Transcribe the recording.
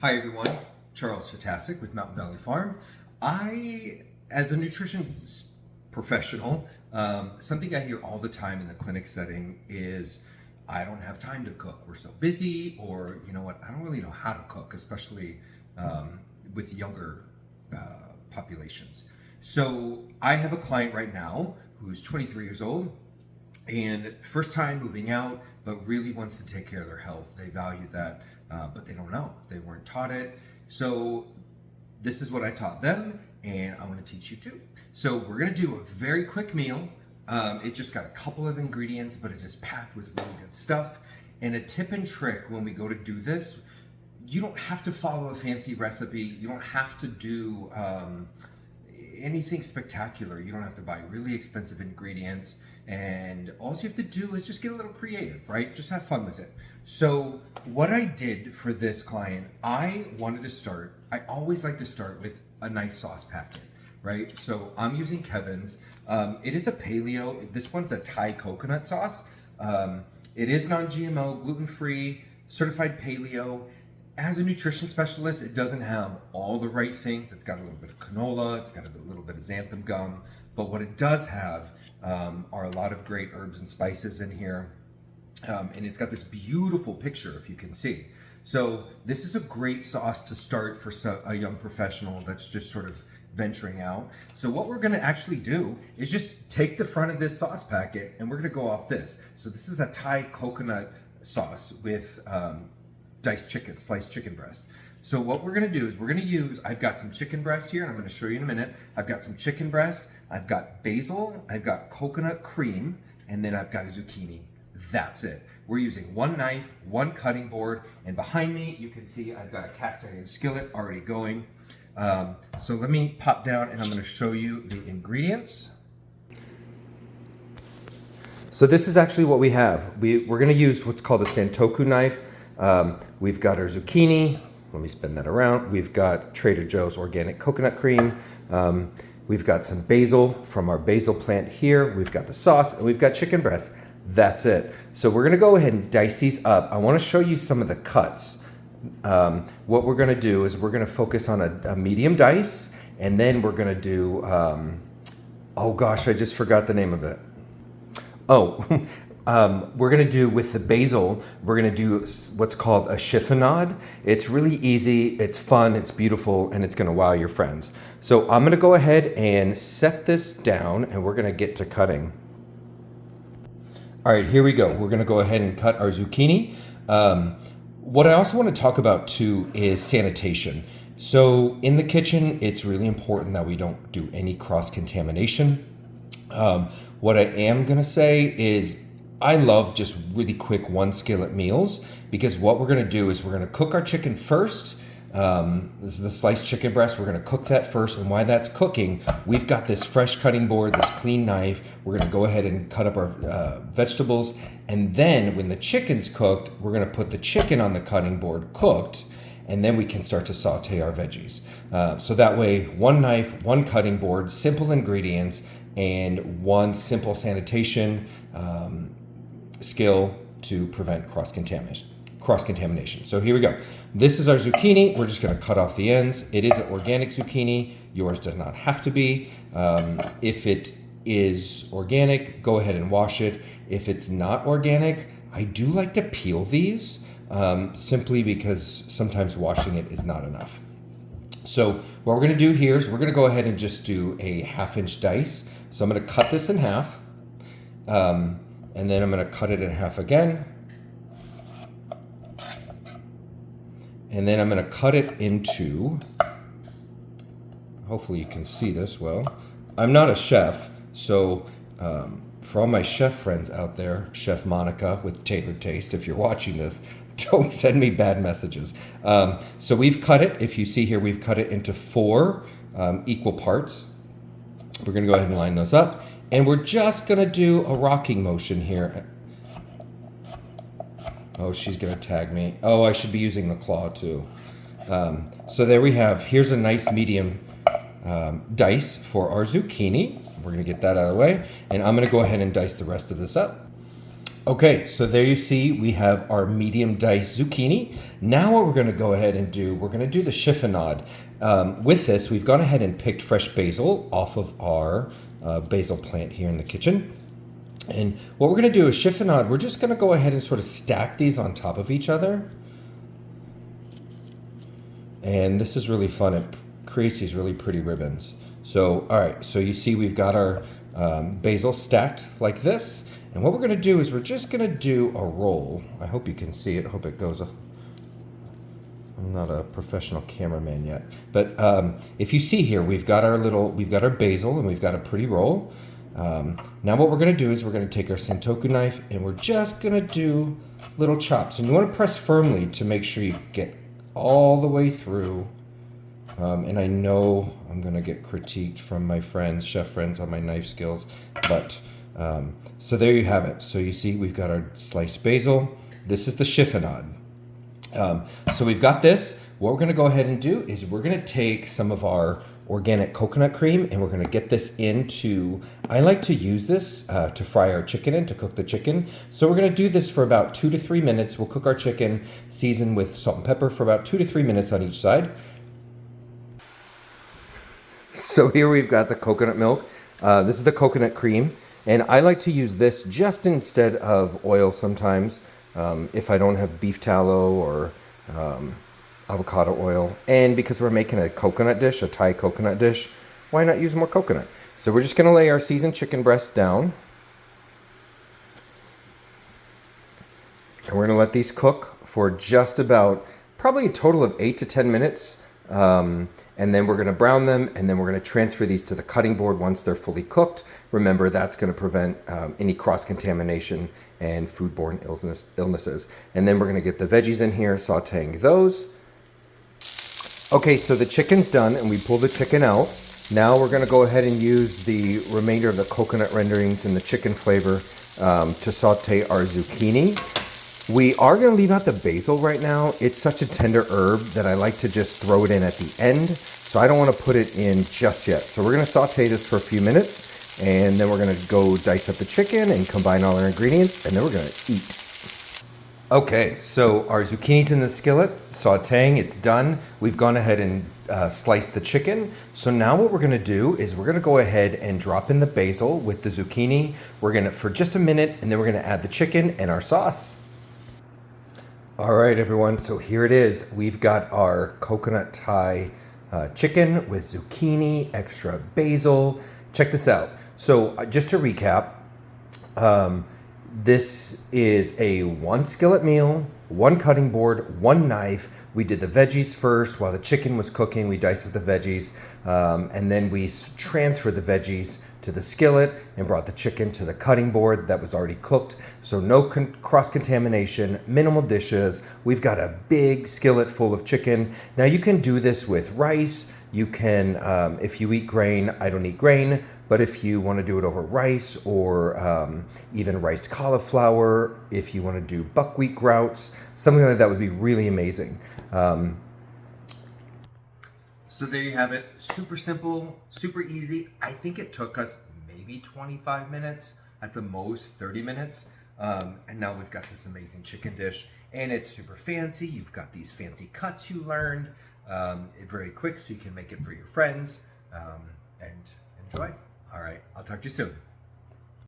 Hi everyone, Charles Fatasic with Mountain Valley Farm. As a nutrition professional, something I hear all the time in the clinic setting is, I don't have time to cook. We're so busy, or you know what, I don't really know how to cook, especially with younger populations. So I have a client right now who's 23 years old and first time moving out, but really wants to take care of their health. They value that, but they don't know. They weren't taught it. So this is what I taught them, and I want to teach you too. So we're gonna do a very quick meal. It just got a couple of ingredients, but it is packed with really good stuff. And a tip and trick when we go to do this, you don't have to follow a fancy recipe. You don't have to do anything spectacular. You don't have to buy really expensive ingredients, and all you have to do is just get a little creative, right? Just have fun with it. So what I did for this client, I always like to start with a nice sauce packet, right? So I'm using Kevin's. It is a paleo. This one's a Thai coconut sauce. It is non-GMO, gluten-free, certified paleo. As a nutrition specialist, it doesn't have all the right things. It's got a little bit of canola, it's got a little bit of xanthan gum, but what it does have are a lot of great herbs and spices in here. And it's got this beautiful picture, if you can see. So this is a great sauce to start for a young professional that's just sort of venturing out. So what we're gonna actually do is just take the front of this sauce packet and we're gonna go off this. So this is a Thai coconut sauce with diced chicken, sliced chicken breast. So what we're gonna do is I've got some chicken breast here, and I'm gonna show you in a minute. I've got some chicken breast, I've got basil, I've got coconut cream, and then I've got a zucchini. That's it. We're using one knife, one cutting board, and behind me, you can see I've got a cast iron skillet already going. So let me pop down and I'm gonna show you the ingredients. So this is actually what we have. We're gonna use what's called a Santoku knife. We've got our zucchini. Let me spin that around. We've got Trader Joe's organic coconut cream. We've got some basil from our basil plant here. We've got the sauce, and we've got chicken breast. That's it. So we're gonna go ahead and dice these up. I wanna show you some of the cuts. What we're gonna do is we're gonna focus on a medium dice, and then we're gonna do, oh gosh, I just forgot the name of it. Oh, we're gonna do with the basil, we're gonna do what's called a chiffonade. It's really easy, it's fun, it's beautiful, and it's gonna wow your friends. So I'm gonna go ahead and set this down, and we're gonna get to cutting. All right, here we go. We're gonna go ahead and cut our zucchini. What I also wanna talk about too is sanitation. So in the kitchen, it's really important that we don't do any cross-contamination. What I am gonna say is I love just really quick one skillet meals, because what we're gonna do is we're gonna cook our chicken first. This is the sliced chicken breast. We're gonna cook that first, and while that's cooking, we've got this fresh cutting board, this clean knife. We're gonna go ahead and cut up our vegetables, and then when the chicken's cooked, we're gonna put the chicken on the cutting board cooked, and then we can start to saute our veggies. So that way, one knife, one cutting board, simple ingredients, and one simple sanitation skill to prevent cross-contamination. So here we go. This is our zucchini. We're just gonna cut off the ends. It is an organic zucchini. Yours does not have to be. If it is organic, go ahead and wash it. If it's not organic, I do like to peel these simply because sometimes washing it is not enough. So what we're gonna do here is we're gonna go ahead and just do a 1/2-inch dice. So I'm gonna cut this in half. And then I'm gonna cut it in half again. And then I'm gonna cut it into, hopefully you can see this well. I'm not a chef, so for all my chef friends out there, Chef Monica with Tailored Taste, if you're watching this, don't send me bad messages. So we've cut it, if you see here, we've cut it into 4 equal parts. We're gonna go ahead and line those up. And we're just gonna do a rocking motion here. Oh, she's gonna tag me. Oh, I should be using the claw too. So there we have, here's a nice medium dice for our zucchini. We're gonna get that out of the way. And I'm gonna go ahead and dice the rest of this up. Okay, so there you see we have our medium diced zucchini. Now what we're going to go ahead and do, we're going to do the chiffonade. With this, we've gone ahead and picked fresh basil off of our basil plant here in the kitchen. And what we're going to do is chiffonade, we're just going to go ahead and sort of stack these on top of each other. And this is really fun. It creates these really pretty ribbons. So, all right, so you see we've got our basil stacked like this. And what we're going to do is we're just going to do a roll. I hope you can see it. I hope it goes. I'm not a professional cameraman yet. But if you see here, we've got our basil and we've got a pretty roll. Now what we're going to do is we're going to take our Santoku knife and we're just going to do little chops. And you want to press firmly to make sure you get all the way through. And I know I'm going to get critiqued from my friends, chef friends, on my knife skills. But so there you have it. So you see we've got our sliced basil. This is the chiffonade. So we've got this. What we're going to go ahead and do is we're going to take some of our organic coconut cream and we're going to get this into, I like to use this to fry our chicken in, to cook the chicken. So we're going to do this for about 2 to 3 minutes. We'll cook our chicken, season with salt and pepper for about 2 to 3 minutes on each side. So here we've got the coconut milk. This is the coconut cream. And I like to use this just instead of oil sometimes if I don't have beef tallow or avocado oil. And because we're making a coconut dish, a Thai coconut dish, why not use more coconut? So we're just going to lay our seasoned chicken breasts down. And we're going to let these cook for just about, probably a total of 8 to 10 minutes. And then we're going to brown them, and then we're going to transfer these to the cutting board once they're fully cooked. Remember, that's going to prevent any cross-contamination and foodborne illnesses. And then we're going to get the veggies in here, sauteing those. Okay, so the chicken's done, and we pull the chicken out. Now we're going to go ahead and use the remainder of the coconut renderings and the chicken flavor to saute our zucchini. We are going to leave out the basil right now. It's such a tender herb that I like to just throw it in at the end. So I don't want to put it in just yet. So we're going to saute this for a few minutes. And then we're going to go dice up the chicken and combine all our ingredients. And then we're going to eat. Okay, so our zucchini's in the skillet, sauteing, it's done. We've gone ahead and sliced the chicken. So now what we're gonna do is we're gonna go ahead and drop in the basil with the zucchini. We're gonna, for just a minute, and then we're gonna add the chicken and our sauce. All right, everyone, so here it is. We've got our coconut Thai chicken with zucchini, extra basil. Check this out. So just to recap, this is a 1 skillet meal, 1 cutting board, 1 knife. We did the veggies first while the chicken was cooking. We diced up the veggies, and then we transferred the veggies to the skillet and brought the chicken to the cutting board that was already cooked. So no cross-contamination, minimal dishes. We've got a big skillet full of chicken. Now you can do this with rice. You can, if you eat grain, I don't eat grain, but if you want to do it over rice or even rice cauliflower, if you want to do buckwheat groutes, something like that would be really amazing. So there you have it. Super simple, super easy. I think it took us maybe 25 minutes, at the most 30 minutes. And now we've got this amazing chicken dish, and it's super fancy. You've got these fancy cuts you learned. Very quick, so you can make it for your friends and enjoy. All right, I'll talk to you soon.